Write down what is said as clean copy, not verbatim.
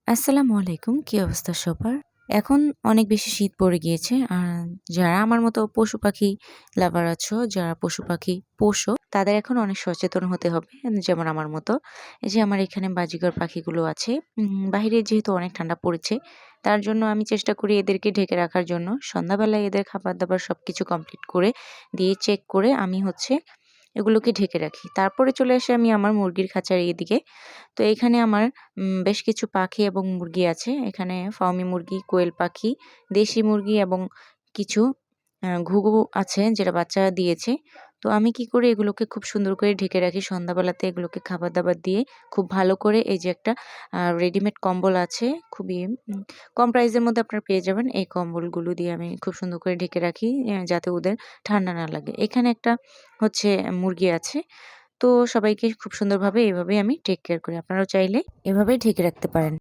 আসসালামু আলাইকুম। কি অবস্থা সবার? এখন অনেক বেশি শীত পড়ে গিয়েছে। আর যারা আমার মতো পশু-পাখি লাভার আছো, যারা পশু-পাখি পোষো, তাদের এখন অনেক সচেতন হতে হবে। যেমন আমার মতো। এই যে আমার এখানে বাজিঘর পাখিগুলো আছে। বাহিরে যেহেতু অনেক ঠান্ডা পড়েছে, তার জন্য আমি চেষ্টা করি এদেরকে ঢেকে রাখার জন্য। সন্ধ্যাবেলায় এদের খাবার-দাবার সবকিছু কমপ্লিট করে দিয়ে চেক করে আমি হচ্ছে এগুলোকে ঢেকে রাখি। তারপরে চলে আসি আমি আমার মুরগির খাঁচার এদিকে। তো এখানে আমার বেশ কিছু পাখি এবং মুরগি আছে। এখানে ফার্মি মুরগি, কোয়েল পাখি, দেশি মুরগি এবং কিছু ঘুঘু আছে যেটা বাচ্চা দিয়েছে। তো আমি কি করি এগুলোকে খুব সুন্দর করে ঢেকে রাখি। সন্ধ্যাবেলাতে এগুলোকে খাবার-দাবার দিয়ে খুব ভালো করে এই যে একটা রেডিমেড কম্বল আছে খুবই কম প্রাইসের মধ্যে আপনারা পেয়ে যাবেন। এই কম্বলগুলো দিয়ে আমি খুব সুন্দর করে ঢেকে রাখি যাতে ওদের ঠান্ডা না লাগে। এখানে একটা হচ্ছে মুরগি আছে। তো সবাইকে খুব সুন্দরভাবে এভাবেই আমি টেক কেয়ার করি। আপনারাও চাইলে এভাবেই ঢেকে রাখতে পারেন।